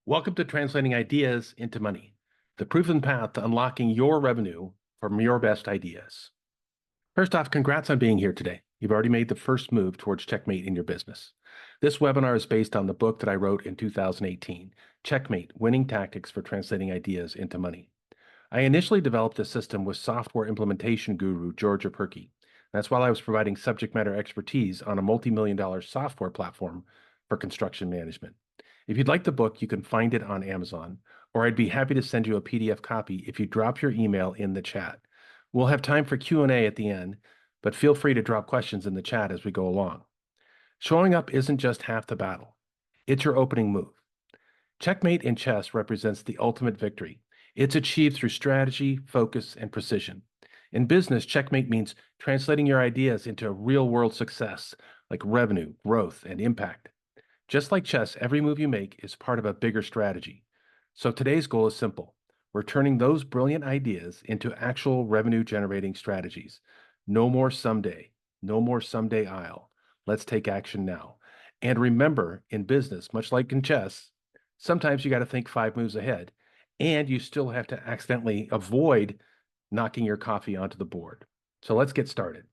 Welcome to Translating Ideas into Money, the proven path to unlocking your revenue from your best ideas. First off, congrats on being here today. You've already made the first move towards checkmate in your business. This webinar is based on the book that I wrote in 2018, Checkmate: Winning Tactics for Translating Ideas into Money. I initially developed this system with software implementation guru Georgia Perky. That's while I was providing subject matter expertise on a multi-million-dollar software platform for construction management. If you'd like the book, you can find it on Amazon, or I'd be happy to send you a PDF copy if you drop your email in the chat. We'll have time for Q&A at the end, but feel free to drop questions in the chat as we go along. Showing up isn't just half the battle. It's your opening move. Checkmate in chess represents the ultimate victory. It's achieved through strategy, focus, and precision. In business, checkmate means translating your ideas into real-world success, like revenue, growth, and impact. Just like chess, every move you make is part of a bigger strategy. So today's goal is simple. We're turning those brilliant ideas into actual revenue-generating strategies. No more someday. No more someday I'll. Let's take action now. And remember, in business, much like in chess, sometimes you got to think 5 moves ahead, and you still have to accidentally avoid knocking your coffee onto the board. So let's get started.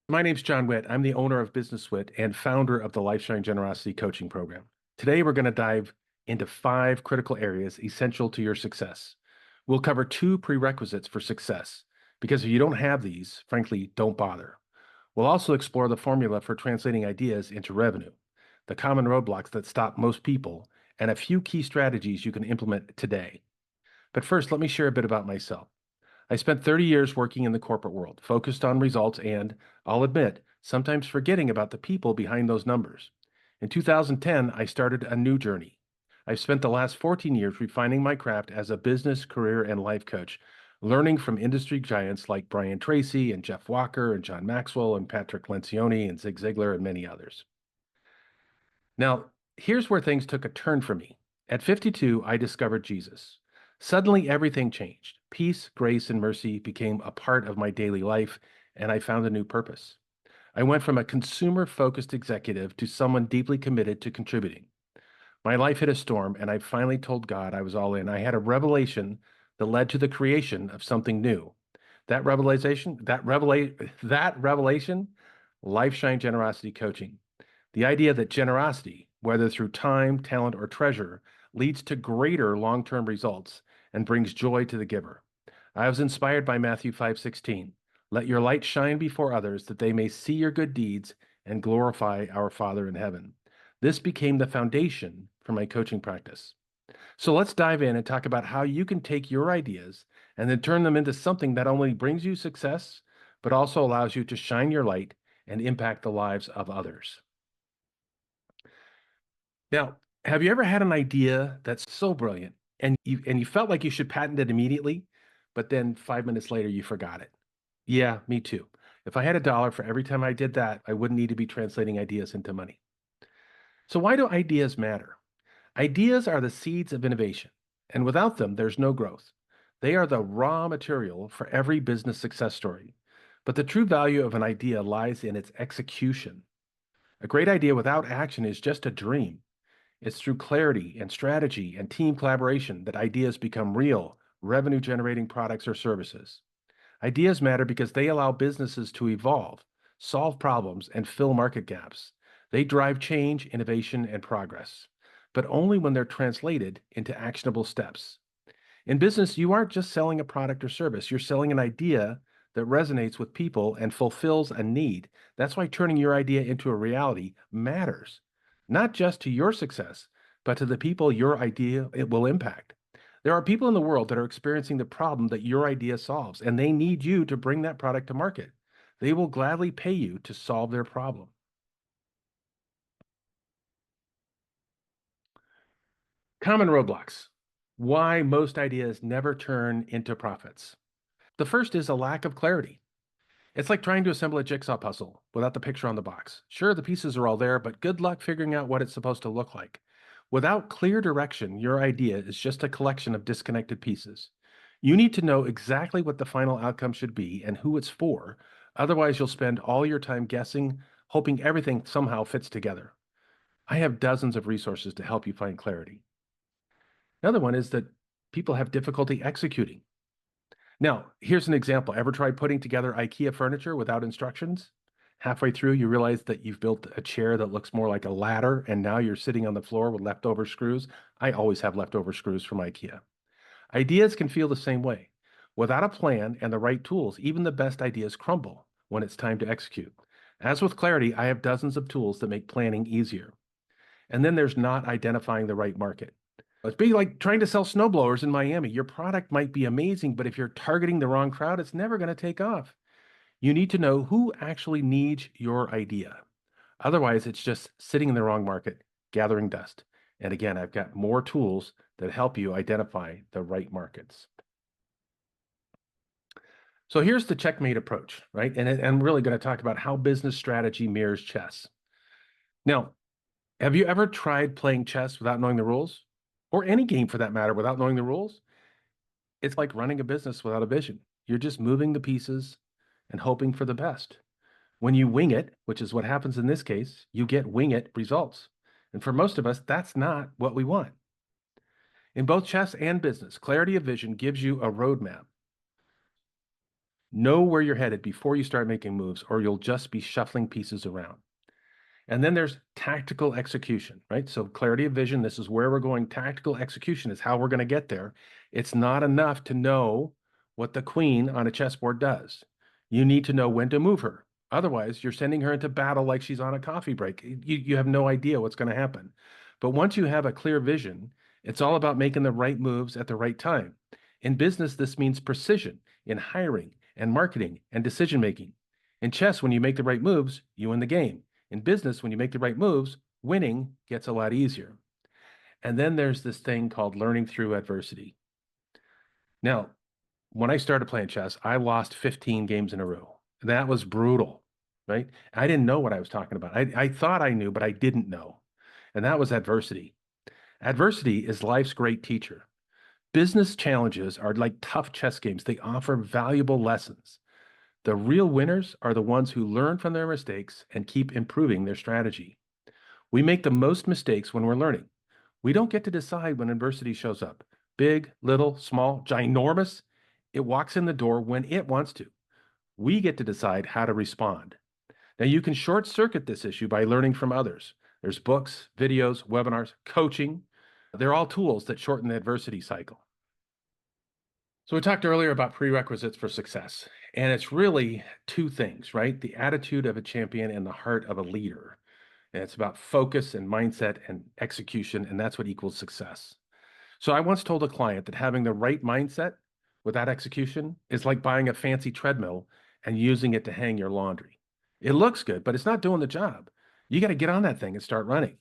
My name's John Witt. I'm the owner of Business Wit and founder of the Lifeshine Generosity Coaching Program. Today, we're going to dive into 5 critical areas essential to your success. We'll cover 2 prerequisites for success, because if you don't have these, frankly, don't bother. We'll also explore the formula for translating ideas into revenue, the common roadblocks that stop most people, and a few key strategies you can implement today. But first, let me share a bit about myself. I spent 30 years working in the corporate world, focused on results and, I'll admit, sometimes forgetting about the people behind those numbers. In 2010, I started a new journey. I've spent the last 14 years refining my craft as a business, career, and life coach, learning from industry giants like Brian Tracy and Jeff Walker and John Maxwell and Patrick Lencioni and Zig Ziglar and many others. Now, here's where things took a turn for me. At 52, I discovered Jesus. Suddenly, everything changed. Peace, grace, and mercy became a part of my daily life, and I found a new purpose. I went from a consumer-focused executive to someone deeply committed to contributing. My life hit a storm, and I finally told God I was all in. I had a revelation that led to the creation of something new. That revelation, Lifeshine Generosity Coaching. The idea that generosity, whether through time, talent, or treasure, leads to greater long-term results and brings joy to the giver. I was inspired by Matthew 5:16. Let your light shine before others that they may see your good deeds and glorify our Father in heaven. This became the foundation for my coaching practice. So let's dive in and talk about how you can take your ideas and then turn them into something that only brings you success, but also allows you to shine your light and impact the lives of others. Now, have you ever had an idea that's so brilliant and you felt like you should patent it immediately, but then 5 minutes later you forgot it? Yeah, me too. If I had $1 for every time I did that, I wouldn't need to be translating ideas into money. So why do ideas matter? Ideas are the seeds of innovation, and without them, there's no growth. They are the raw material for every business success story. But the true value of an idea lies in its execution. A great idea without action is just a dream. It's through clarity and strategy and team collaboration that ideas become real, revenue-generating products or services. Ideas matter because they allow businesses to evolve, solve problems, and fill market gaps. They drive change, innovation, and progress, but only when they're translated into actionable steps. In business, you aren't just selling a product or service, you're selling an idea that resonates with people and fulfills a need. That's why turning your idea into a reality matters, not just to your success, but to the people your idea it will impact. There are people in the world that are experiencing the problem that your idea solves, and they need you to bring that product to market. They will gladly pay you to solve their problem. Common roadblocks. Why most ideas never turn into profits. The first is a lack of clarity. It's like trying to assemble a jigsaw puzzle without the picture on the box. Sure, the pieces are all there, but good luck figuring out what it's supposed to look like. Without clear direction, your idea is just a collection of disconnected pieces. You need to know exactly what the final outcome should be and who it's for. Otherwise, you'll spend all your time guessing, hoping everything somehow fits together. I have dozens of resources to help you find clarity. Another one is that people have difficulty executing. Now, here's an example. Ever tried putting together IKEA furniture without instructions? Halfway through, you realize that you've built a chair that looks more like a ladder, and now you're sitting on the floor with leftover screws. I always have leftover screws from IKEA. Ideas can feel the same way. Without a plan and the right tools, even the best ideas crumble when it's time to execute. As with clarity, I have dozens of tools that make planning easier. And then there's not identifying the right market. It's be like trying to sell snowblowers in Miami. Your product might be amazing, but if you're targeting the wrong crowd, it's never going to take off. You need to know who actually needs your idea. Otherwise, it's just sitting in the wrong market, gathering dust. And again, I've got more tools that help you identify the right markets. So here's the checkmate approach, right? And I'm really going to talk about how business strategy mirrors chess. Now, have you ever tried playing chess without knowing the rules? Or any game for that matter, without knowing the rules? It's like running a business without a vision. You're just moving the pieces and hoping for the best. When you wing it, which is what happens in this case, you get wing it results. And for most of us, that's not what we want. In both chess and business, clarity of vision gives you a roadmap. Know where you're headed before you start making moves, or you'll just be shuffling pieces around. And then there's tactical execution, right? So clarity of vision, this is where we're going. Tactical execution is how we're going to get there. It's not enough to know what the queen on a chessboard does. You need to know when to move her. Otherwise, you're sending her into battle like she's on a coffee break. You have no idea what's going to happen. But once you have a clear vision, it's all about making the right moves at the right time. In business, this means precision in hiring and marketing and decision making. In chess, when you make the right moves, you win the game. In business, when you make the right moves, winning gets a lot easier. And then there's this thing called learning through adversity. Now, when I started playing chess, I lost 15 games in a row. That was brutal, right? I didn't know what I was talking about. I thought I knew, but I didn't know. And that was adversity. Adversity is life's great teacher. Business challenges are like tough chess games. They offer valuable lessons. The real winners are the ones who learn from their mistakes and keep improving their strategy. We make the most mistakes when we're learning. We don't get to decide when adversity shows up. Big, little, small, ginormous, it walks in the door when it wants to. We get to decide how to respond. Now, you can short circuit this issue by learning from others. There's books, videos, webinars, coaching. They're all tools that shorten the adversity cycle. So we talked earlier about prerequisites for success, and it's really two things, right? The attitude of a champion and the heart of a leader. And it's about focus and mindset and execution, and that's what equals success. So I once told a client that having the right mindset without execution is like buying a fancy treadmill and using it to hang your laundry. It looks good, but it's not doing the job. You got to get on that thing and start running.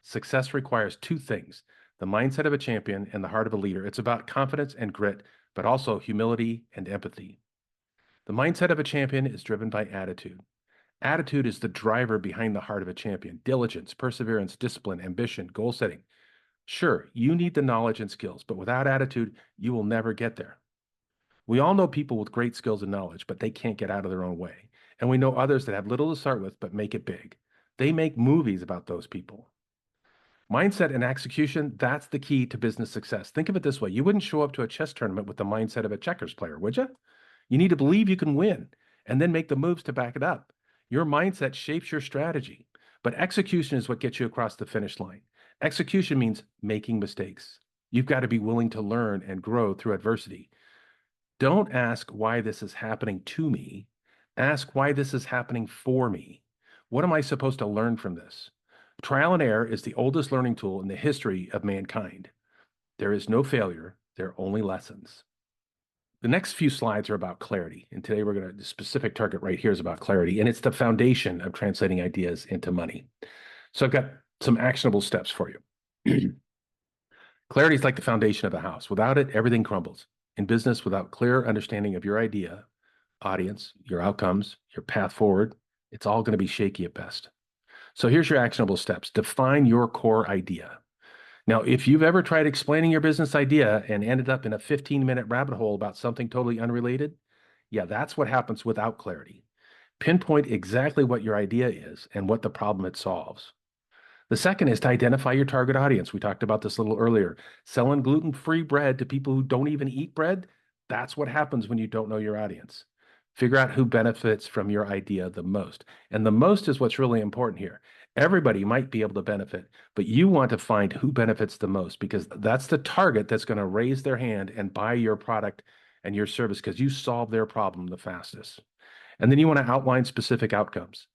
Success requires two things: the mindset of a champion and the heart of a leader. It's about confidence and grit, but also humility and empathy. The mindset of a champion is driven by attitude. Attitude is the driver behind the heart of a champion. Diligence, perseverance, discipline, ambition, goal setting. Sure, you need the knowledge and skills, but without attitude, you will never get there. We all know people with great skills and knowledge, but they can't get out of their own way. And we know others that have little to start with, but make it big. They make movies about those people. Mindset and execution, that's the key to business success. Think of it this way. You wouldn't show up to a chess tournament with the mindset of a checkers player, would you? You need to believe you can win and then make the moves to back it up. Your mindset shapes your strategy, but execution is what gets you across the finish line. Execution means making mistakes. You've got to be willing to learn and grow through adversity. Don't ask why this is happening to me. Ask why this is happening for me. What am I supposed to learn from this? Trial and error is the oldest learning tool in the history of mankind. There is no failure, there are only lessons. The next few slides are about clarity. And today the specific target right here is about clarity. And it's the foundation of translating ideas into money. So I've got some actionable steps for you. Clarity is like the foundation of a house. Without it, everything crumbles. In business, without clear understanding of your idea, audience, your outcomes, your path forward, it's all going to be shaky at best. So here's your actionable steps. Define your core idea. Now, if you've ever tried explaining your business idea and ended up in a 15-minute rabbit hole about something totally unrelated, yeah, that's what happens without clarity. Pinpoint exactly what your idea is and what the problem it solves. The second is to identify your target audience. We talked about this a little earlier. Selling gluten-free bread to people who don't even eat bread, that's what happens when you don't know your audience. Figure out who benefits from your idea the most. And the most is what's really important here. Everybody might be able to benefit, but you want to find who benefits the most because that's the target that's going to raise their hand and buy your product and your service because you solve their problem the fastest. And then you want to outline specific outcomes.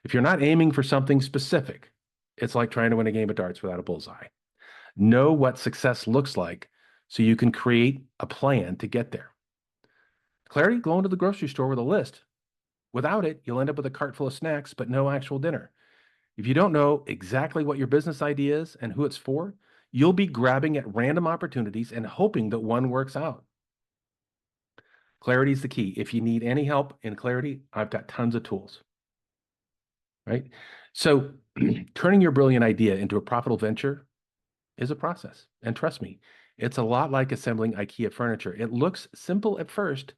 If you're not aiming for something specific, it's like trying to win a game of darts without a bullseye. Know what success looks like so you can create a plan to get there. Clarity, go into the grocery store with a list. Without it, you'll end up with a cart full of snacks, but no actual dinner. If you don't know exactly what your business idea is and who it's for, you'll be grabbing at random opportunities and hoping that one works out. Clarity is the key. If you need any help in clarity, I've got tons of tools, right? So turning your brilliant idea into a profitable venture is a process. And trust me, it's a lot like assembling IKEA furniture. It looks simple at first,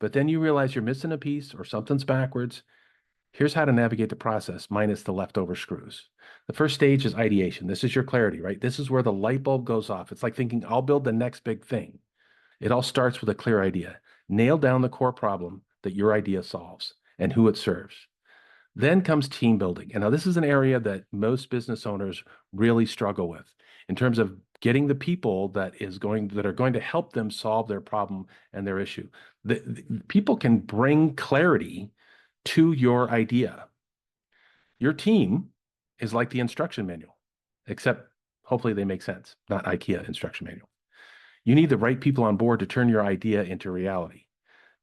but then you realize you're missing a piece or something's backwards. Here's how to navigate the process minus the leftover screws. The first stage is ideation. This is your clarity, right? This is where the light bulb goes off. It's like thinking, I'll build the next big thing. It all starts with a clear idea. Nail down the core problem that your idea solves and who it serves. Then comes team building. And now this is an area that most business owners really struggle with in terms of getting the people that are going to help them solve their problem and their issue. The people can bring clarity to your idea. Your team is like the instruction manual, except hopefully they make sense, not IKEA instruction manual. You need the right people on board to turn your idea into reality.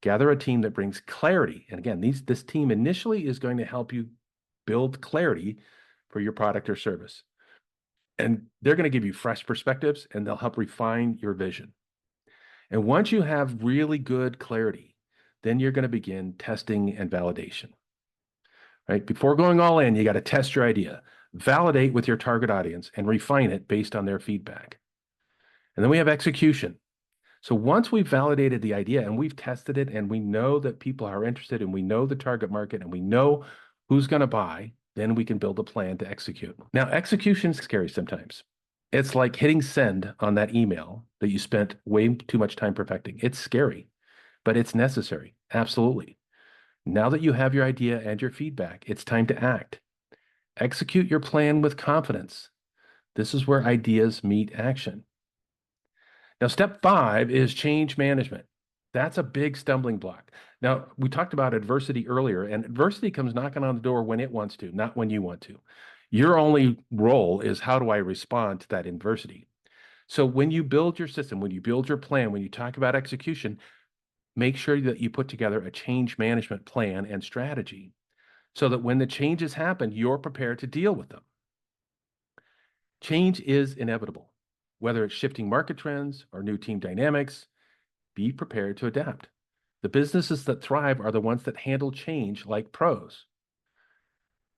Gather a team that brings clarity. And again, this team initially is going to help you build clarity for your product or service. And they're going to give you fresh perspectives and they'll help refine your vision. And once you have really good clarity, then you're going to begin testing and validation, right? Before going all in, you got to test your idea, validate with your target audience, and refine it based on their feedback. And then we have execution. So once we've validated the idea and we've tested it and we know that people are interested and we know the target market and we know who's going to buy, then we can build a plan to execute. Now, execution is scary sometimes. It's like hitting send on that email that you spent way too much time perfecting. It's scary, but it's necessary. Absolutely. Now that you have your idea and your feedback, it's time to act. Execute your plan with confidence. This is where ideas meet action. Now, step 5 is change management. That's a big stumbling block. Now, we talked about adversity earlier, and adversity comes knocking on the door when it wants to, not when you want to. Your only role is how do I respond to that adversity? So when you build your system, when you build your plan, when you talk about execution, make sure that you put together a change management plan and strategy so that when the changes happen, you're prepared to deal with them. Change is inevitable. Whether it's shifting market trends or new team dynamics, be prepared to adapt. The businesses that thrive are the ones that handle change like pros.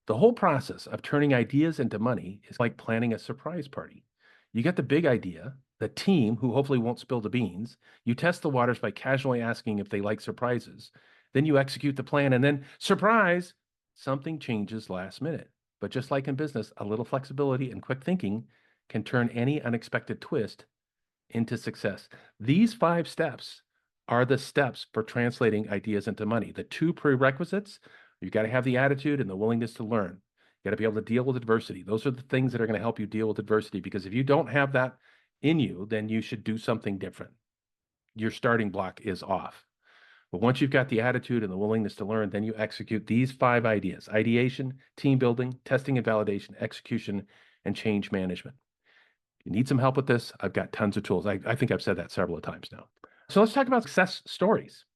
The whole process of turning ideas into money is like planning a surprise party. You get the big idea, the team who hopefully won't spill the beans. You test the waters by casually asking if they like surprises. Then you execute the plan and then, surprise, something changes last minute. But just like in business, a little flexibility and quick thinking can turn any unexpected twist into success. These 5 steps are the steps for translating ideas into money. The 2 prerequisites, you've got to have the attitude and the willingness to learn. You got to be able to deal with adversity. Those are the things that are going to help you deal with adversity, because if you don't have that in you, then you should do something different. Your starting block is off. But once you've got the attitude and the willingness to learn, then you execute these 5 ideas: ideation, team building, testing and validation, execution, and change management. If you need some help with this, I've got tons of tools. I think I've said that several times now. So let's talk about success stories.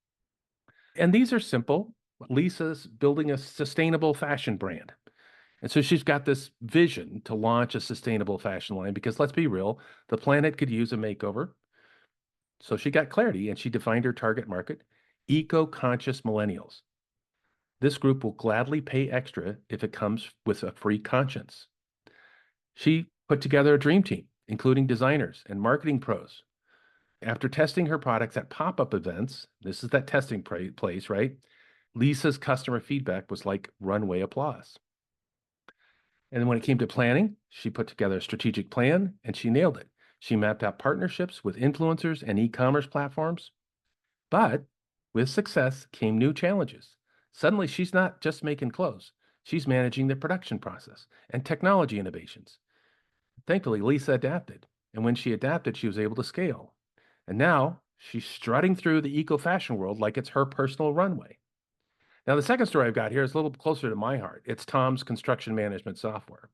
And these are simple. Lisa's building a sustainable fashion brand. And so she's got this vision to launch a sustainable fashion line because let's be real, the planet could use a makeover. So she got clarity and she defined her target market, eco-conscious millennials. This group will gladly pay extra if it comes with a free conscience. She put together a dream team, including designers and marketing pros. After testing her products at pop-up events, this is that testing place, right? Lisa's customer feedback was like runway applause. And then when it came to planning, she put together a strategic plan and she nailed it. She mapped out partnerships with influencers and e-commerce platforms. But with success came new challenges. Suddenly, she's not just making clothes, she's managing the production process and technology innovations. Thankfully, Lisa adapted. And when she adapted, she was able to scale. And now she's strutting through the eco fashion world like it's her personal runway. Now, the second story I've got here is a little closer to my heart. It's Tom's construction management software.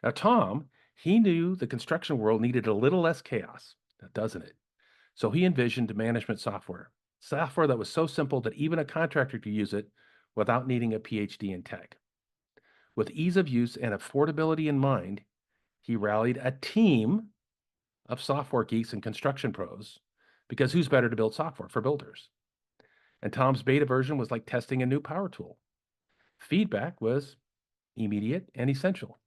Now, Tom, he knew the construction world needed a little less chaos, doesn't it? So he envisioned management software that was so simple that even a contractor could use it without needing a PhD in tech. With ease of use and affordability in mind, he rallied a team of software geeks and construction pros because who's better to build software for builders? And Tom's beta version was like testing a new power tool. Feedback was immediate and essential.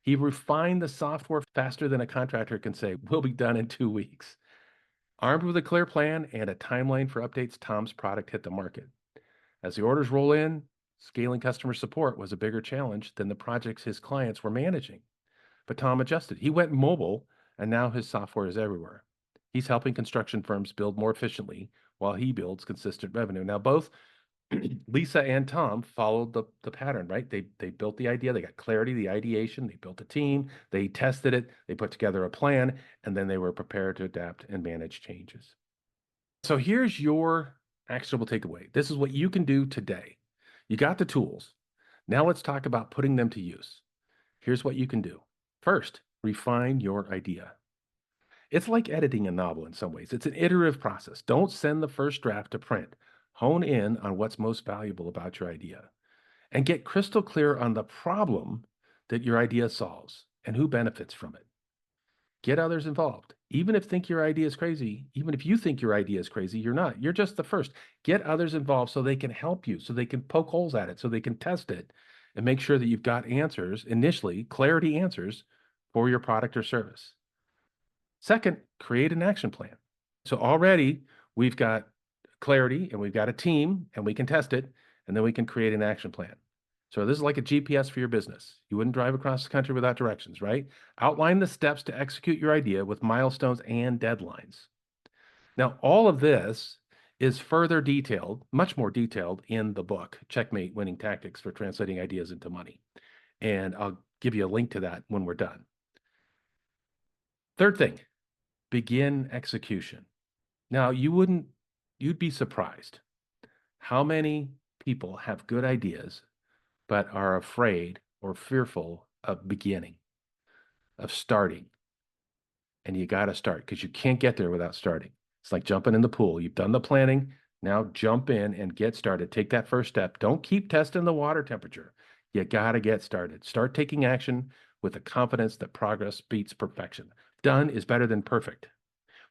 He refined the software faster than a contractor can say, we'll be done in 2 weeks. Armed with a clear plan and a timeline for updates, Tom's product hit the market. As the orders roll in, scaling customer support was a bigger challenge than the projects his clients were managing. But Tom adjusted. He went mobile, and now his software is everywhere. He's helping construction firms build more efficiently while he builds consistent revenue. Now, both Lisa and Tom followed the pattern, right? They built the idea, they got clarity, the ideation, they built a team, they tested it, they put together a plan, and then they were prepared to adapt and manage changes. So here's your actionable takeaway. This is what you can do today. You got the tools. Now let's talk about putting them to use. Here's what you can do. First, refine your idea. It's like editing a novel in some ways. It's an iterative process. Don't send the first draft to print. Hone in on what's most valuable about your idea and get crystal clear on the problem that your idea solves and who benefits from it. Get others involved. Even if your idea is crazy, even if you think your idea is crazy, you're not. You're just the first. Get others involved so they can help you, so they can poke holes at it, so they can test it and make sure that you've got answers, initially, clarity answers for your product or service. Second, create an action plan. So already we've got clarity and we've got a team and we can test it and then we can create an action plan. So this is like a GPS for your business. You wouldn't drive across the country without directions, right? Outline the steps to execute your idea with milestones and deadlines. Now, all of this is further detailed, much more detailed in the book, Checkmate: Winning Tactics for Translating Ideas into Money. And I'll give you a link to that when we're done. Third thing, begin execution. Now, you'd be surprised how many people have good ideas but are afraid or fearful of beginning, of starting. And you got to start because you can't get there without starting. It's like jumping in the pool. You've done the planning. Now jump in and get started. Take that first step. Don't keep testing the water temperature. You got to get started. Start taking action with the confidence that progress beats perfection. Done is better than perfect.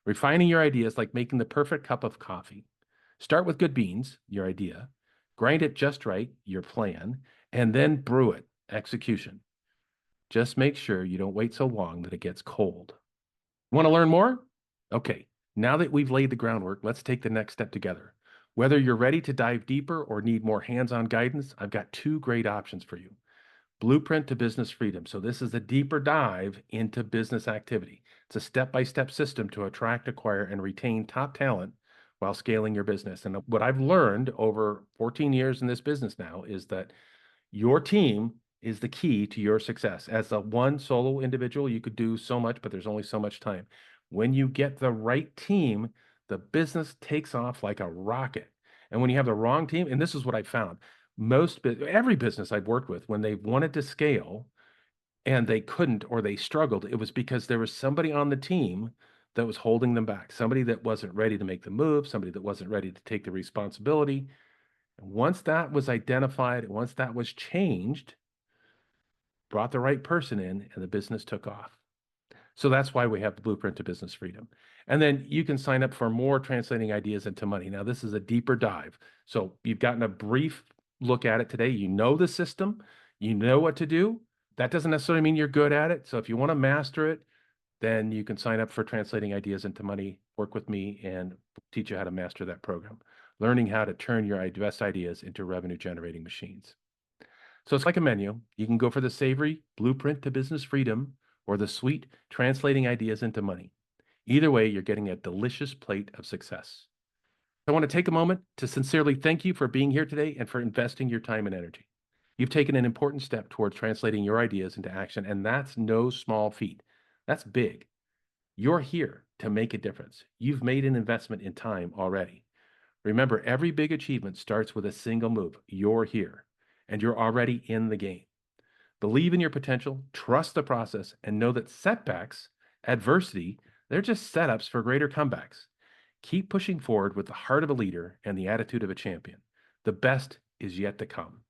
Refining your idea is like making the perfect cup of coffee. Start with good beans, your idea, grind it just right, your plan, and then brew it, execution. Just make sure you don't wait so long that it gets cold. Want to learn more? Okay, now that we've laid the groundwork, let's take the next step together. Whether you're ready to dive deeper or need more hands-on guidance, I've got two great options for you. Blueprint to Business Freedom. So this is a deeper dive into business activity. It's a step-by-step system to attract, acquire, and retain top talent while scaling your business. And what I've learned over 14 years in this business now is that your team is the key to your success. As a one solo individual, you could do so much, but there's only so much time. When you get the right team, the business takes off like a rocket. And when you have the wrong team, and this is what I found, every business I've worked with, when they wanted to scale and they couldn't or they struggled, it was because there was somebody on the team that was holding them back, somebody that wasn't ready to make the move, somebody that wasn't ready to take the responsibility. And once that was identified, once that was changed, brought the right person in, and the business took off. So that's why we have the Blueprint to Business Freedom. And then you can sign up for more Translating Ideas into Money. Now, this is a deeper dive. So you've gotten a brief look at it today. You know the system, you know what to do. That doesn't necessarily mean you're good at it. So if you want to master it, then you can sign up for Translating Ideas into Money, work with me, and teach you how to master that program, learning how to turn your best ideas into revenue generating machines. So it's like a menu. You can go for the savory blueprint to business freedom or the sweet translating ideas into money. Either way, you're getting a delicious plate of success. I want to take a moment to sincerely thank you for being here today and for investing your time and energy. You've taken an important step towards translating your ideas into action, and that's no small feat. That's big. You're here to make a difference. You've made an investment in time already. Remember, every big achievement starts with a single move. You're here, and you're already in the game. Believe in your potential, trust the process, and know that setbacks, adversity, they're just setups for greater comebacks. Keep pushing forward with the heart of a leader and the attitude of a champion. The best is yet to come.